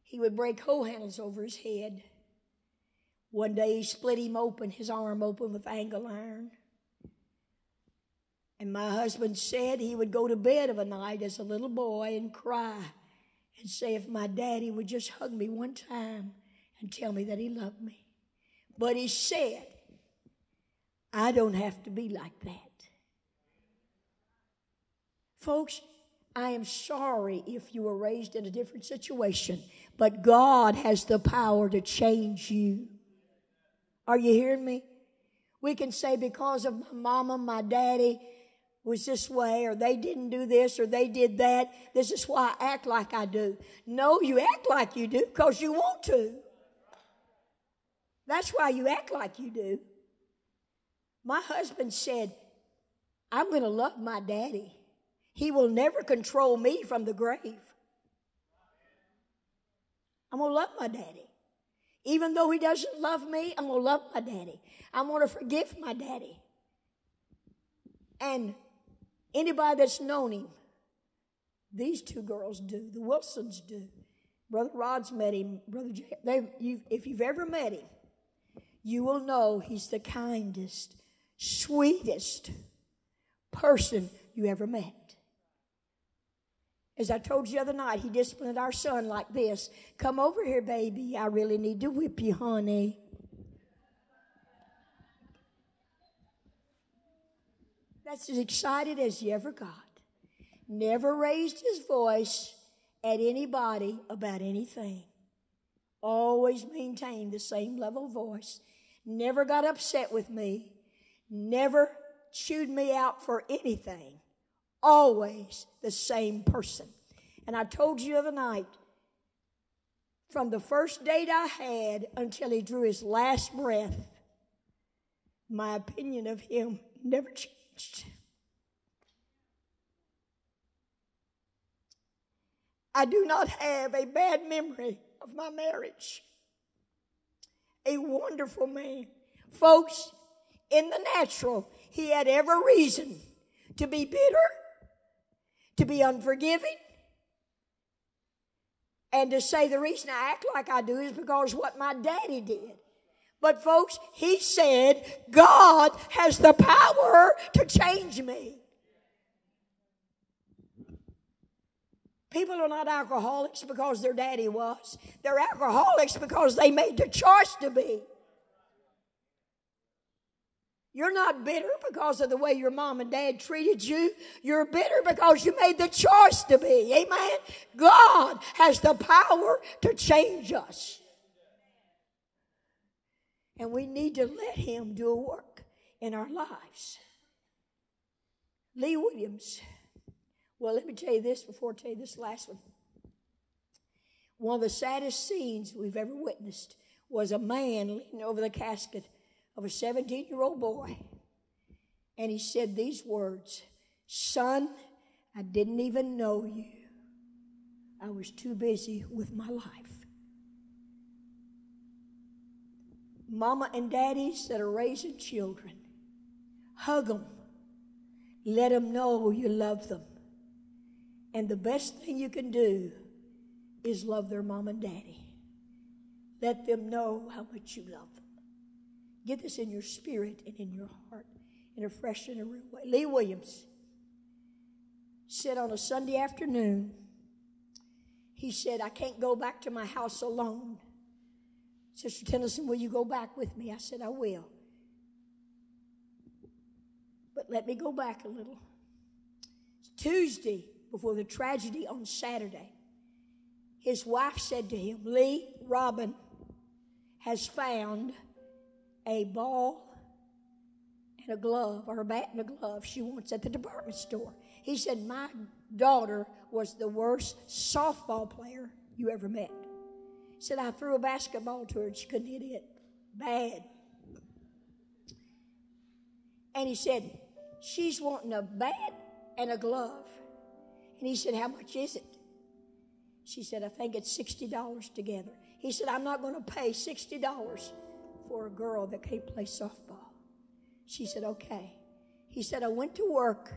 He would break hoe handles over his head. One day he split him open, his arm open with angle iron. And my husband said he would go to bed of a night as a little boy and cry and say, if my daddy would just hug me one time and tell me that he loved me. But he said, I don't have to be like that. Folks, I am sorry if you were raised in a different situation, but God has the power to change you. Are you hearing me? We can say because of my mama, my daddy was this way, or they didn't do this, or they did that. This is why I act like I do. No, you act like you do because you want to. That's why you act like you do. My husband said, I'm going to love my daddy. He will never control me from the grave. I'm going to love my daddy. Even though he doesn't love me, I'm going to love my daddy. I'm going to forgive my daddy. And anybody that's known him, these two girls do. The Wilsons do. Brother Rod's met him. Brother Jay, if you've ever met him, you will know he's the kindest, sweetest person you ever met. As I told you the other night, he disciplined our son like this. Come over here, baby. I really need to whip you, honey. That's as excited as he ever got. Never raised his voice at anybody about anything. always maintained the same level of voice, never got upset with me, never chewed me out for anything, always the same person. And I told you the other night, from the first date I had until he drew his last breath, my opinion of him never changed. I do not have a bad memory of my marriage. A wonderful man. Folks, in the natural, he had every reason to be bitter, to be unforgiving, and to say the reason I act like I do is because what my daddy did. But folks, he said, God has the power to change me. People are not alcoholics because their daddy was. They're alcoholics because they made the choice to be. You're not bitter because of the way your mom and dad treated you. You're bitter because you made the choice to be. Amen? God has the power to change us. And we need to let him do a work in our lives. Lee Williams. Well, let me tell you this before I tell you this last one. One of the saddest scenes we've ever witnessed was a man leaning over the casket of a 17-year-old boy. And he said these words, "Son, I didn't even know you. I was too busy with my life." Mama and daddies that are raising children, hug them. Let them know you love them. And the best thing you can do is love their mom and daddy. Let them know how much you love them. Get this in your spirit and in your heart in a fresh and a real way. Lee Williams said on a Sunday afternoon, he said, "I can't go back to my house alone. Sister Tennison, will you go back with me?" I said, "I will. But let me go back a little." Tuesday, before the tragedy on Saturday, his wife said to him, "Lee, Robin has found a ball and a glove, or a bat and a glove she wants at the department store." He said, "My daughter was the worst softball player you ever met." He said, "I threw a basketball to her and she couldn't hit it. Bad." And he said, "She's wanting a bat and a glove." And he said, "How much is it?" She said, "I think it's $60 together." He said, "I'm not going to pay $60 for a girl that can't play softball." She said, "Okay." He said, "I went to work,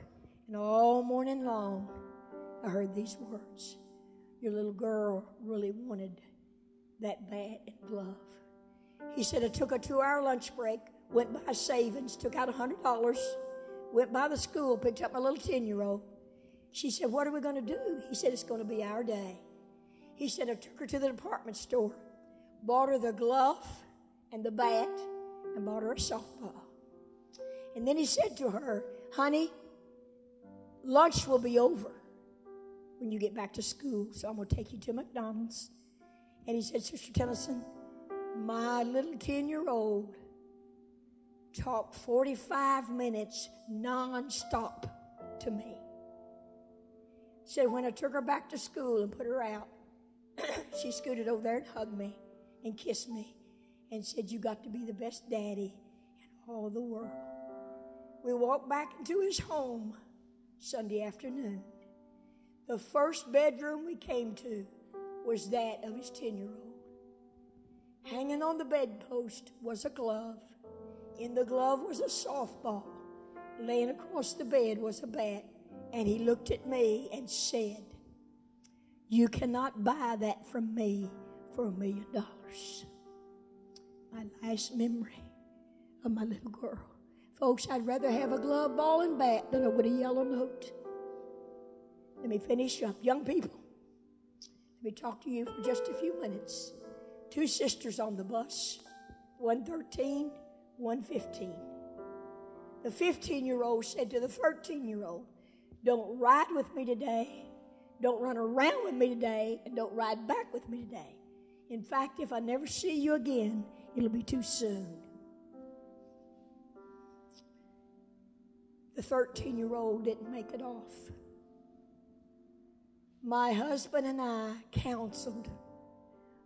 and all morning long, I heard these words. Your little girl really wanted that bat and glove." He said, "I took a 2-hour lunch break, went by savings, took out $100, went by the school, picked up my little 10-year-old. She said, 'What are we going to do?' He said, 'It's going to be our day.' He said, I took her to the department store, bought her the glove and the bat, and bought her a softball. And then he said to her, 'Honey, lunch will be over when you get back to school, so I'm going to take you to McDonald's.' And he said, 'Sister Tennison, my little 10-year-old talked 45 minutes nonstop to me.' Said when I took her back to school and put her out, she scooted over there and hugged me and kissed me and said, 'You got to be the best daddy in all the world.' We walked back into his home Sunday afternoon. The first bedroom we came to was that of his 10-year-old. Hanging on the bedpost was a glove. In the glove was a softball. Laying across the bed was a bat. And he looked at me and said, 'You cannot buy that from me for $1 million. My last memory of my little girl. Folks, I'd rather have a glove, ball, and bat than I would a yellow note. Let me finish up. Young people, let me talk to you for just a few minutes. 2 sisters on the bus, one 13, one 15. The 15-year-old said to the 13-year-old, 'Don't ride with me today, don't run around with me today, and don't ride back with me today.' In fact, if I never see you again, it'll be too soon. The 13-year-old didn't make it off. My husband and I counseled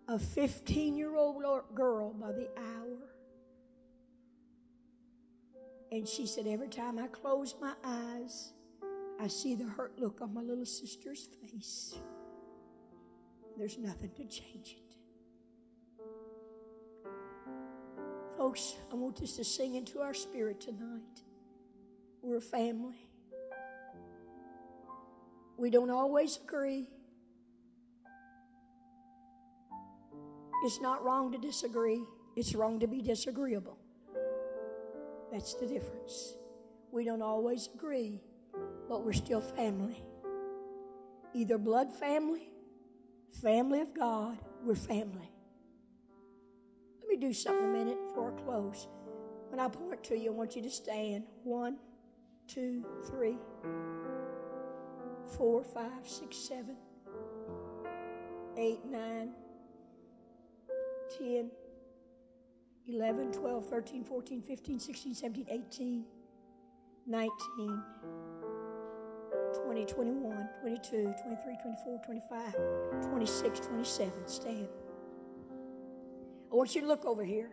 a 15-year-old girl by the hour. And she said, every time I close my eyes, I see the hurt look on my little sister's face. There's nothing to change it. Folks, I want this to sing into our spirit tonight. We're a family. We don't always agree. It's not wrong to disagree. It's wrong to be disagreeable. That's the difference. We don't always agree, but we're still family. Either blood family, family of God, we're family. Let me do something a minute before I close. When I point to you, I want you to stand. 1, 2, 3, 4, 5, 6, 7, 8, 9, 10, 11, 12, 13, 14, 15, 16, 17, 18, 19, 20, 21, 22, 23, 24, 25, 26, 27. Stand. I want you to look over here.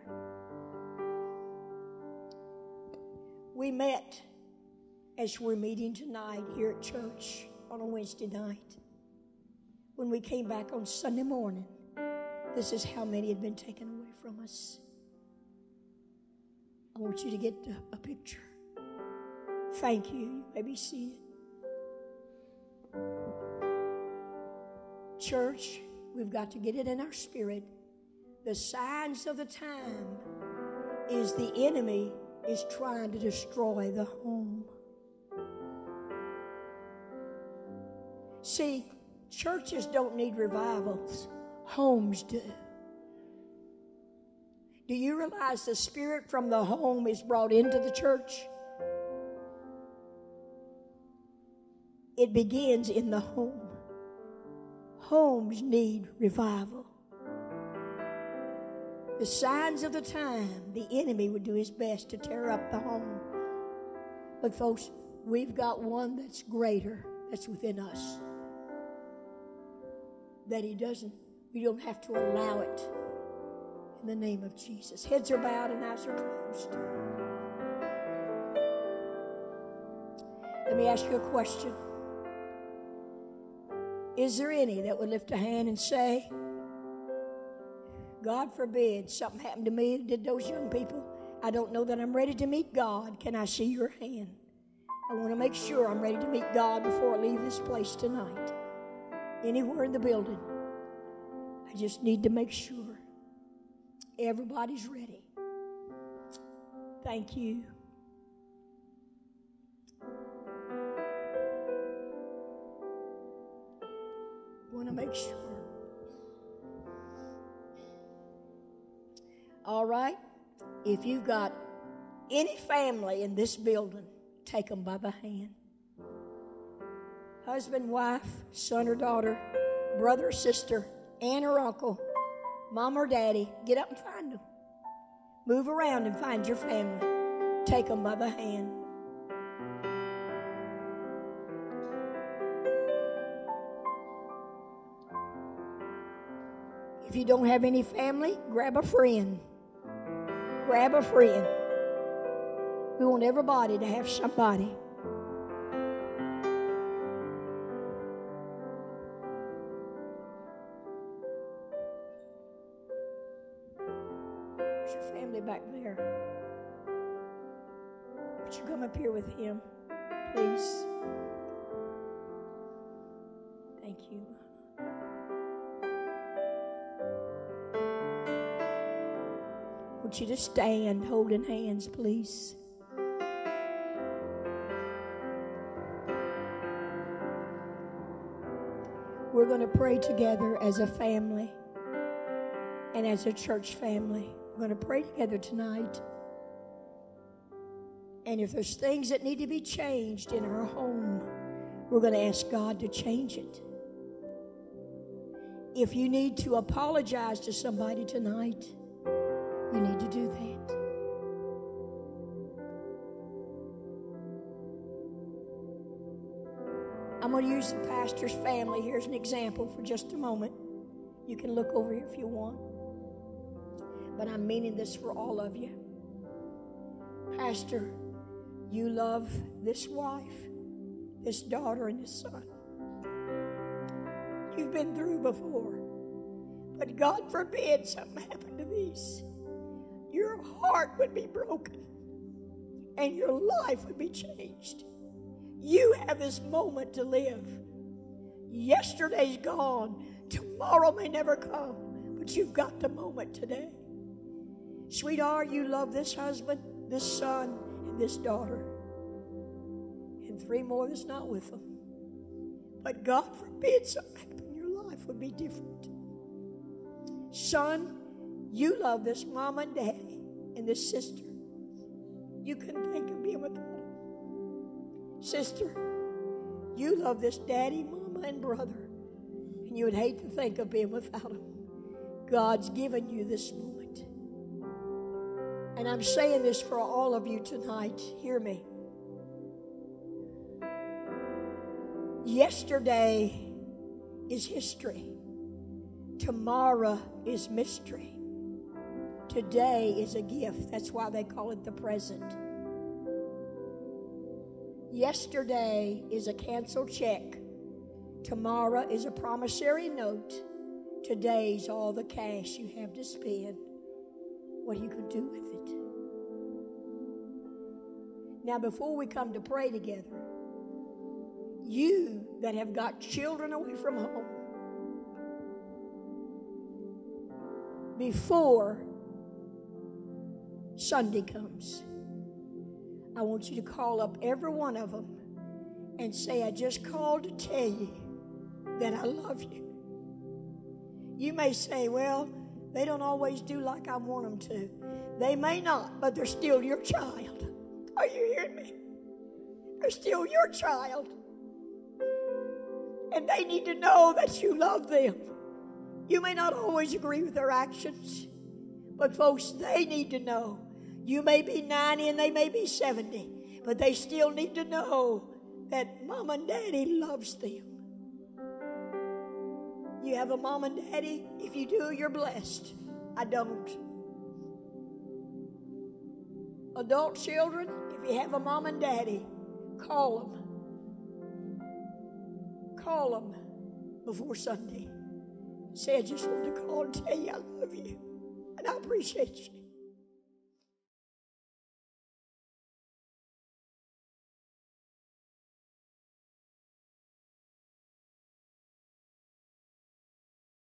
We met as we're meeting tonight here at church on a Wednesday night. When we came back on Sunday morning, this is how many had been taken away from us. I want you to get a picture. Thank you. You may be seated. Church, we've got to get it in our spirit. The signs of the time is the enemy is trying to destroy the home. See, churches don't need revivals. Homes do. Do you realize the spirit from the home is brought into the church? It begins in the home. Homes need revival. The signs of the time, the enemy would do his best to tear up the home. But folks, we've got one that's greater, that's within us. That we don't have to allow it. In the name of Jesus. Heads are bowed and eyes are closed. Let me ask you a question. Is there any that would lift a hand and say, God forbid something happened to me that did those young people? I don't know that I'm ready to meet God. Can I see your hand? I want to make sure I'm ready to meet God before I leave this place tonight. Anywhere in the building. I just need to make sure. Everybody's ready. Thank you. Want to make sure. All right. If you've got any family in this building, take them by the hand. Husband, wife, son or daughter, brother or sister, aunt or uncle, mom or daddy, get up and find them. Move around and find your family. Take them by the hand. If you don't have any family, grab a friend. Grab a friend. We want everybody to have somebody. Back there. Would you come up here with him, please? Thank you. Would you just stand holding hands, please? We're going to pray together as a family and as a church family. We're going to pray together tonight. And if there's things that need to be changed in our home, we're going to ask God to change it. If you need to apologize to somebody tonight, you need to do that. I'm going to use the pastor's family here as an example for just a moment. You can look over here if you want. But I'm meaning this for all of you. Pastor, you love this wife, this daughter, and this son. You've been through before. But God forbid something happened to these. Your heart would be broken. And your life would be changed. You have this moment to live. Yesterday's gone. Tomorrow may never come. But you've got the moment today. Sweetheart, you love this husband, this son, and this daughter. And 3 more that's not with them. But God forbid something happen. Your life would be different. Son, you love this mom and daddy and this sister. You couldn't think of being without them. Sister, you love this daddy, mama, and brother, and you would hate to think of being without them. God's given you this moment. And I'm saying this for all of you tonight. Hear me. Yesterday is history. Tomorrow is mystery. Today is a gift. That's why they call it the present. Yesterday is a canceled check. Tomorrow is a promissory note. Today's all the cash you have to spend. What are you going to do with it? Now, before we come to pray together, you that have got children away from home, before Sunday comes, I want you to call up every one of them and say, I just called to tell you that I love you. You may say, well, they don't always do like I want them to. They may not, but they're still your child. Are you hearing me? They're still your child. And they need to know that you love them. You may not always agree with their actions, but folks, they need to know. You may be 90 and they may be 70, but they still need to know that mom and daddy loves them. You have a mom and daddy? If you do, you're blessed. I don't. Adult children, if you have a mom and daddy, call them. Call them before Sunday. Say, I just want to call and tell you I love you and I appreciate you.